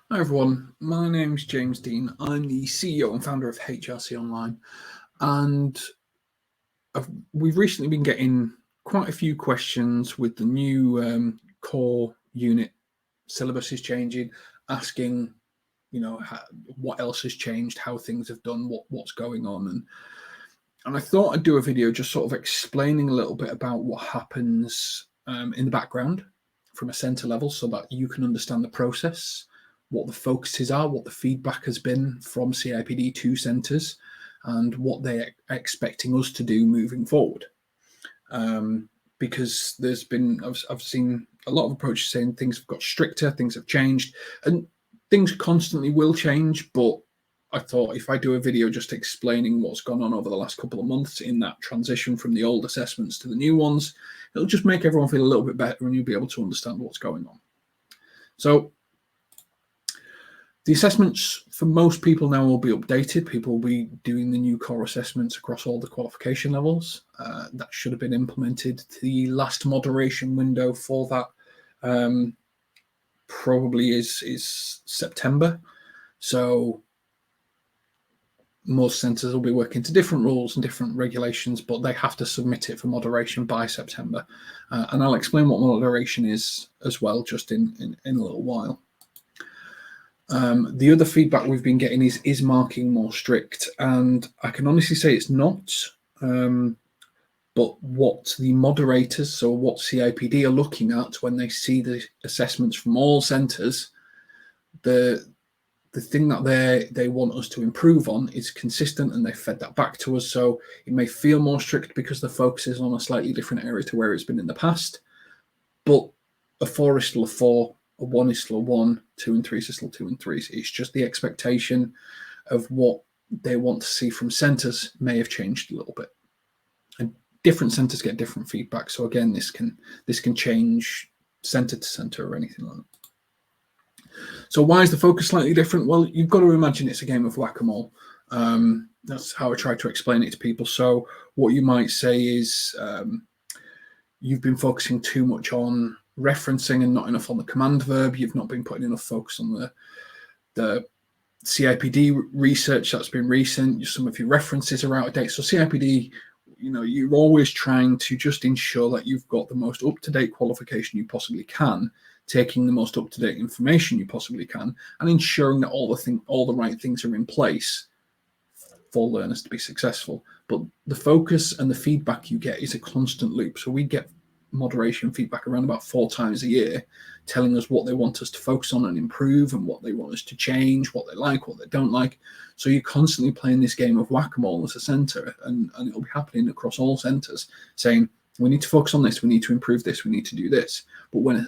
Hi everyone, my name's James Dean. I'm the CEO and founder of HRC Online, and we've recently been getting quite a few questions with the new core unit syllabus is changing, asking, what else has changed, how things have done, what's going on, and I thought I'd do a video just sort of explaining a little bit about what happens in the background from a center level, so that you can understand the process, what the focuses are, what the feedback has been from CIPD to centres, and what they're expecting us to do moving forward. Because I've seen a lot of approaches saying things have got stricter, things have changed, and things constantly will change. But I thought if I do a video just explaining what's gone on over the last couple of months in that transition from the old assessments to the new ones, it'll just make everyone feel a little bit better and you'll be able to understand what's going on. So the assessments for most people now will be updated. People will be doing the new core assessments across all the qualification levels. That should have been implemented. The last moderation window for that probably is September. So most centres will be working to different rules and different regulations, but they have to submit it for moderation by September. And I'll explain what moderation is as well, just in a little while. The other feedback we've been getting is marking more strict, and I can honestly say it's not. But what the moderators, so what CIPD are looking at when they see the assessments from all centres, the thing that they want us to improve on is consistent, and they fed that back to us. So it may feel more strict because the focus is on a slightly different area to where it's been in the past, but a 4 is still a 4, a 1 is still a 1, 2 and 3 is still 2 and 3. It's just the expectation of what they want to see from centres may have changed a little bit. And different centres get different feedback. So again, this can change centre to centre or anything like that. So why is the focus slightly different? Well, you've got to imagine it's a game of whack-a-mole. That's how I try to explain it to people. So what you might say is you've been focusing too much on referencing and not enough on the command verb. You've not been putting enough focus on the CIPD research that's been recent. Some of your references are out of date. So CIPD, you're always trying to just ensure that you've got the most up-to-date qualification you possibly can, taking the most up-to-date information you possibly can, and ensuring that all the right things are in place for learners to be successful. But the focus and the feedback you get is a constant loop. So we get moderation feedback around about 4 times a year, telling us what they want us to focus on and improve, and what they want us to change, what they like, what they don't like. So you're constantly playing this game of whack-a-mole as a centre, and it'll be happening across all centres, saying we need to focus on this, we need to improve this, we need to do this. But when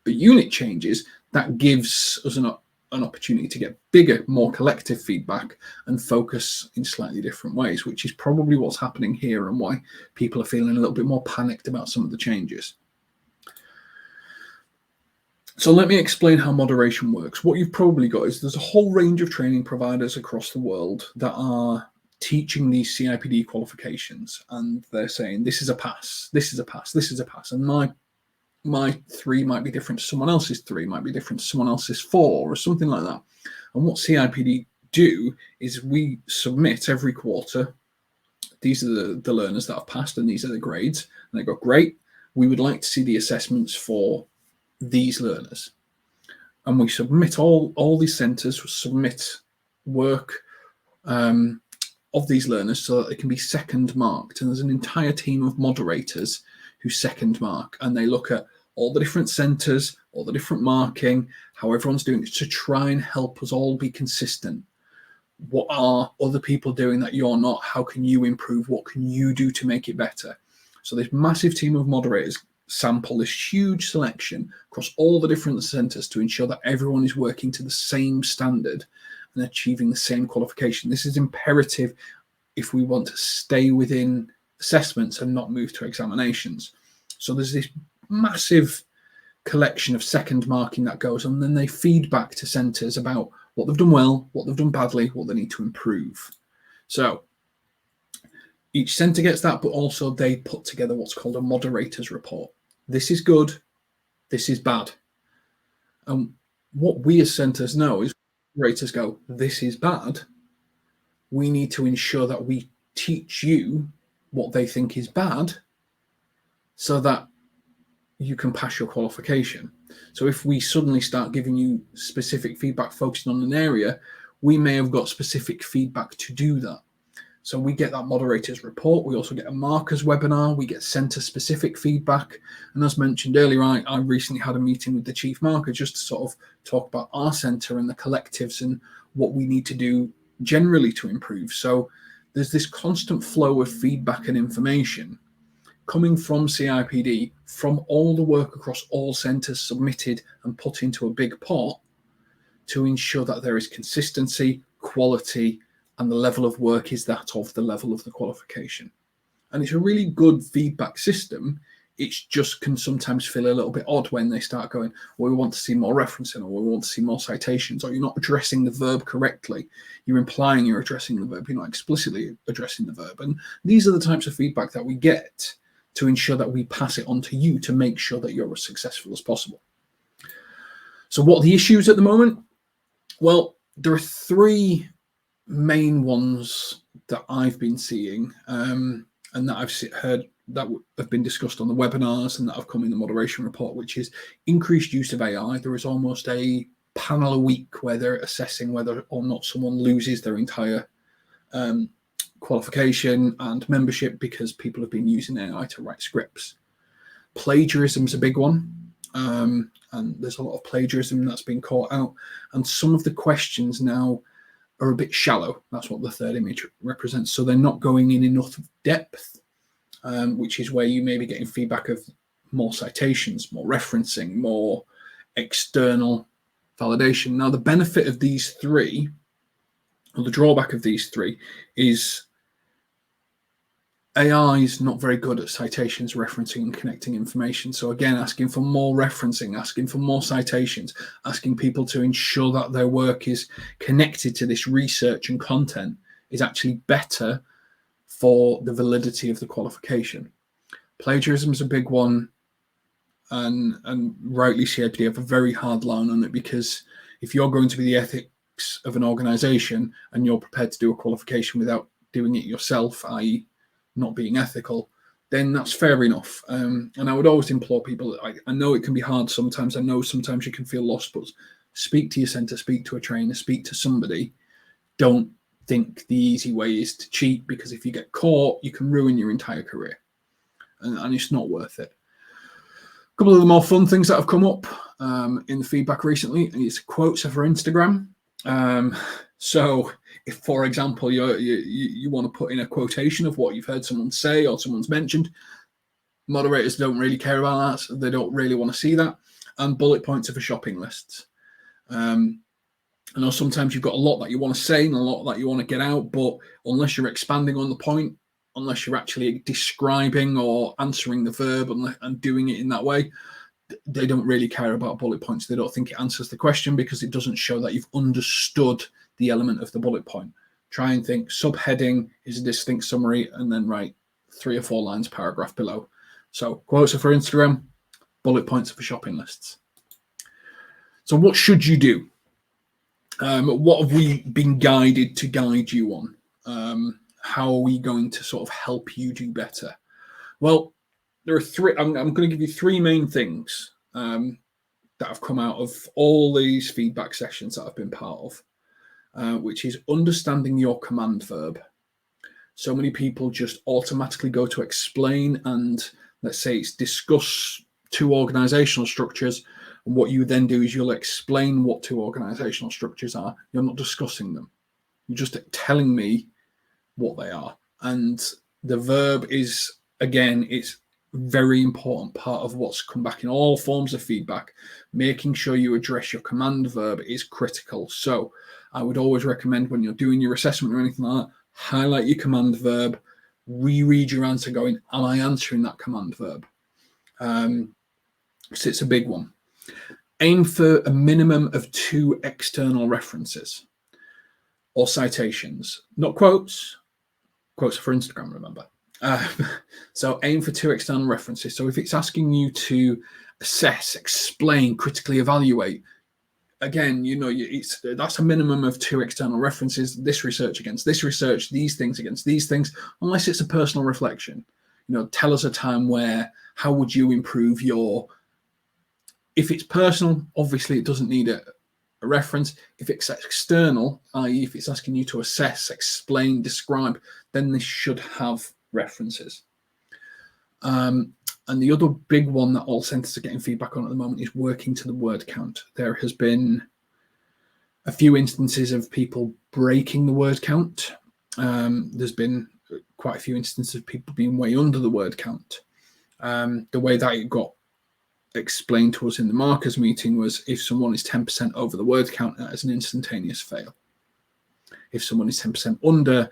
a unit changes, that gives us an opportunity to get bigger, more collective feedback and focus in slightly different ways, which is probably what's happening here and why people are feeling a little bit more panicked about some of the changes. So let me explain how moderation works. What you've probably got is there's a whole range of training providers across the world that are teaching these CIPD qualifications, and they're saying this is a pass, this is a pass, this is a pass, and my 3 might be different to someone else's 3, might be different to someone else's 4, or something like that. And what CIPD do is we submit every quarter, these are the learners that have passed and these are the grades, and they go, great, we would like to see the assessments for these learners. And we submit all these centres submit work of these learners so that they can be second marked. And there's an entire team of moderators who second mark, and they look at all the different centres, all the different marking, how everyone's doing it, to try and help us all be consistent. What are other people doing that you're not? How can you improve? What can you do to make it better? So this massive team of moderators sample this huge selection across all the different centres to ensure that everyone is working to the same standard and achieving the same qualification. This is imperative if we want to stay within assessments and not move to examinations. So there's this massive collection of second marking that goes on, and then they feed back to centres about what they've done well, what they've done badly, what they need to improve. So each centre gets that, but also they put together what's called a moderator's report. This is good, this is bad. And What we as centres know is moderators go, this is bad. We need to ensure that we teach you what they think is bad so that you can pass your qualification. So if we suddenly start giving you specific feedback focusing on an area, we may have got specific feedback to do that. So we get that moderators report. We also get a markers webinar. We get centre specific feedback. And as mentioned earlier, I recently had a meeting with the chief marker just to sort of talk about our centre and the collectives and what we need to do generally to improve. So there's this constant flow of feedback and information coming from CIPD, from all the work across all centres submitted and put into a big pot to ensure that there is consistency, quality, and the level of work is that of the level of the qualification. And it's a really good feedback system. It just can sometimes feel a little bit odd when they start going, well, we want to see more referencing, or we want to see more citations, or you're not addressing the verb correctly. You're implying you're addressing the verb, you're not explicitly addressing the verb. And these are the types of feedback that we get to ensure that we pass it on to you to make sure that you're as successful as possible. So what are the issues at the moment? Well, there are three main ones that I've been seeing and that I've heard that have been discussed on the webinars and that have come in the moderation report, which is increased use of AI. There is almost a panel a week where they're assessing whether or not someone loses their entire qualification and membership because people have been using AI to write scripts. Plagiarism is a big one. And there's a lot of plagiarism that's been caught out. And some of the questions now are a bit shallow. That's what the third image represents. So they're not going in enough depth, which is where you may be getting feedback of more citations, more referencing, more external validation. Now, the benefit of these three, or the drawback of these three, is AI is not very good at citations, referencing, and connecting information. So again, asking for more referencing, asking for more citations, asking people to ensure that their work is connected to this research and content is actually better for the validity of the qualification. Plagiarism is a big one, and rightly CIPD have a very hard line on it, because if you're going to be the ethics of an organization and you're prepared to do a qualification without doing it yourself, i.e. not being ethical, then that's fair enough. And I would always implore people, I know it can be hard sometimes, I know sometimes you can feel lost, but speak to your centre, speak to a trainer, speak to somebody. Don't think the easy way is to cheat, because if you get caught, you can ruin your entire career. And it's not worth it. A couple of the more fun things that have come up in the feedback recently is quotes for Instagram. So if, for example, you want to put in a quotation of what you've heard someone say or someone's mentioned, moderators don't really care about that. They don't really want to see that. And bullet points are for shopping lists. I know sometimes you've got a lot that you want to say and a lot that you want to get out, but unless you're expanding on the point, unless you're actually describing or answering the verb and doing it in that way, they don't really care about bullet points. They don't think it answers the question because it doesn't show that you've understood the element of the bullet point. Try and think subheading is a distinct summary and then write 3 or 4 lines paragraph below. So quotes are for Instagram, bullet points are for shopping lists. So what should you do? What have we been guided to guide you on? How are we going to sort of help you do better? Well, there are 3. I'm going to give you 3 main things that have come out of all these feedback sessions that I've been part of, which is understanding your command verb. So many people just automatically go to explain and, let's say, it's discuss 2 organizational structures. And what you then do is you'll explain what 2 organizational structures are. You're not discussing them. You're just telling me what they are. And the verb is, again, it's very important part of what's come back in all forms of feedback. Making sure you address your command verb is critical. So I would always recommend when you're doing your assessment or anything like that, highlight your command verb, reread your answer going, am I answering that command verb? So it's a big one. Aim for a minimum of 2 external references or citations, not quotes. Quotes for Instagram, remember. So aim for 2 external references. So if it's asking you to assess, explain, critically evaluate, again, that's a minimum of 2 external references, this research against this research, these things against these things, unless it's a personal reflection. Tell us a time where, how would you improve if it's personal, obviously it doesn't need a reference. If it's external, i.e. if it's asking you to assess, explain, describe, then this should have references. And the other big one that all centres are getting feedback on at the moment is working to the word count. There has been a few instances of people breaking the word count. There's been quite a few instances of people being way under the word count. The way that it got explained to us in the markers meeting was, if someone is 10% over the word count, that is an instantaneous fail. If someone is 10% under,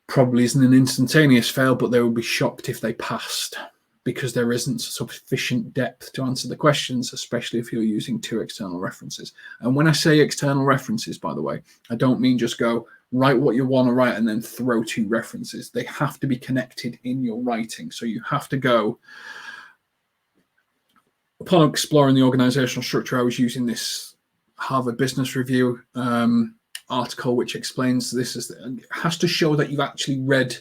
probably isn't an instantaneous fail, but they will be shocked if they passed, because there isn't sufficient depth to answer the questions, especially if you're using 2 external references. And when I say external references, by the way, I don't mean just go write what you want to write and then throw 2 references. They have to be connected in your writing. So you have to go, upon exploring the organizational structure, I was using this Harvard Business Review article, which explains this. It has to show that you've actually read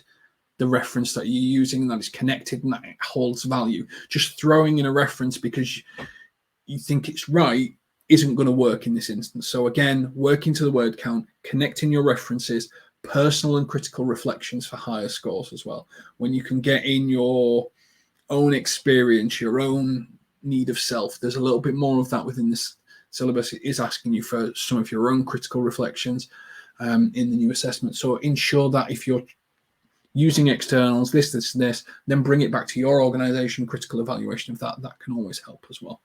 the reference that you're using, and that it's connected and that it holds value. Just throwing in a reference because you think it's right isn't going to work in this instance. So again, working to the word count, connecting your references, personal and critical reflections for higher scores as well. When you can get in your own experience, your own need of self, there's a little bit more of that within this syllabus. It is asking you for some of your own critical reflections in the new assessment. So ensure that if you're using externals, this, then bring it back to your organization, critical evaluation of that can always help as well.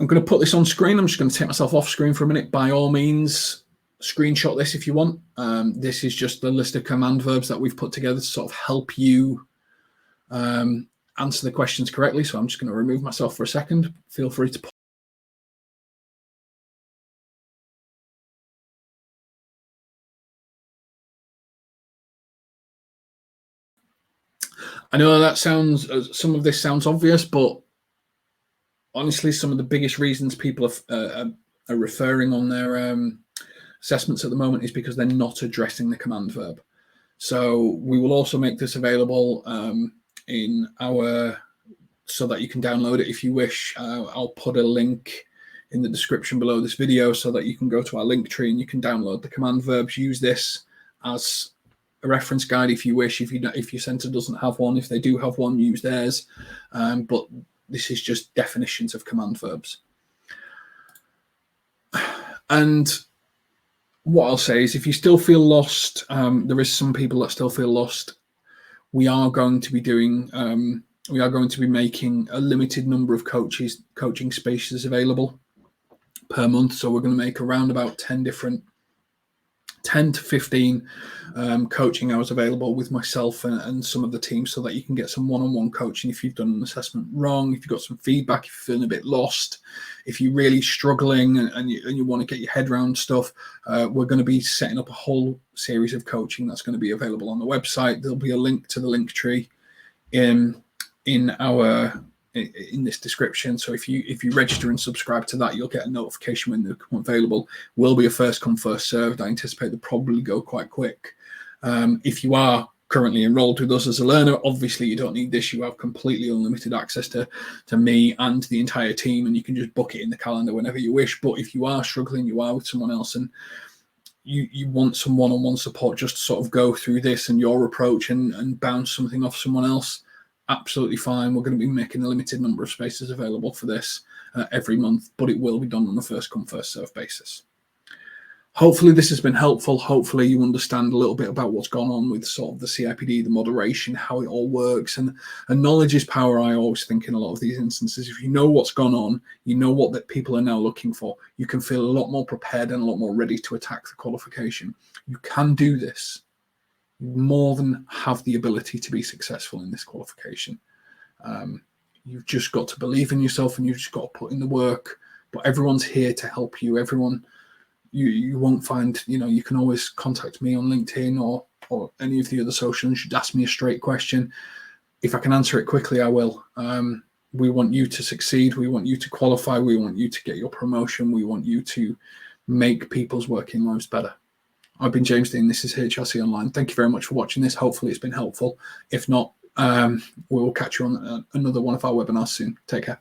I'm going to put this on screen. I'm just going to take myself off screen for a minute. By all means, screenshot this if you want. This is just the list of command verbs that we've put together to sort of help you answer the questions correctly. So I'm just going to remove myself for a second. Feel free to I know that sounds, some of this sounds obvious, but honestly, some of the biggest reasons people are referring on their assessments at the moment is because they're not addressing the command verb. So we will also make this available in our, so that you can download it if you wish. I'll put a link in the description below this video so that you can go to our link tree and you can download the command verbs. Use this as a reference guide if you wish. If your centre doesn't have one, if they do have one, use theirs. But this is just definitions of command verbs. And what I'll say is, if you still feel lost, there is some people that still feel lost. We are going to be doing, we are going to be making a limited number of coaching spaces available per month. So we're going to make around about 10 to 15 coaching hours available with myself and some of the team, so that you can get some one-on-one coaching if you've done an assessment wrong, if you've got some feedback, if you're feeling a bit lost, if you're really struggling and you want to get your head around stuff. We're going to be setting up a whole series of coaching that's going to be available on the website. There'll be a link to the link tree in this description. So if you register and subscribe to that, you'll get a notification when they become available. Will be a first come first served. I anticipate they'll probably go quite quick. If you are currently enrolled with us as a learner, obviously you don't need this. You have completely unlimited access to me and the entire team, and you can just book it in the calendar whenever you wish. But if you are struggling, you are with someone else, and you want some one-on-one support just to sort of go through this and your approach and bounce something off someone else, absolutely fine. We're going to be making a limited number of spaces available for this every month, but it will be done on a first come first serve basis. Hopefully this has been helpful. Hopefully you understand a little bit about what's gone on with sort of the CIPD, the moderation, how it all works, and knowledge is power. I always think in a lot of these instances, if you know what's gone on, you know what that people are now looking for, you can feel a lot more prepared and a lot more ready to attack the qualification. You can do this. You more than have the ability to be successful in this qualification. You've just got to believe in yourself, and you've just got to put in the work. But everyone's here to help you. Everyone, you won't find, you can always contact me on LinkedIn or any of the other socials. You should ask me a straight question. If I can answer it quickly, I will. We want you to succeed. We want you to qualify. We want you to get your promotion. We want you to make people's working lives better. I've been James Dean. This is HRC Online. Thank you very much for watching this. Hopefully it's been helpful. If not, we will catch you on another one of our webinars soon. Take care.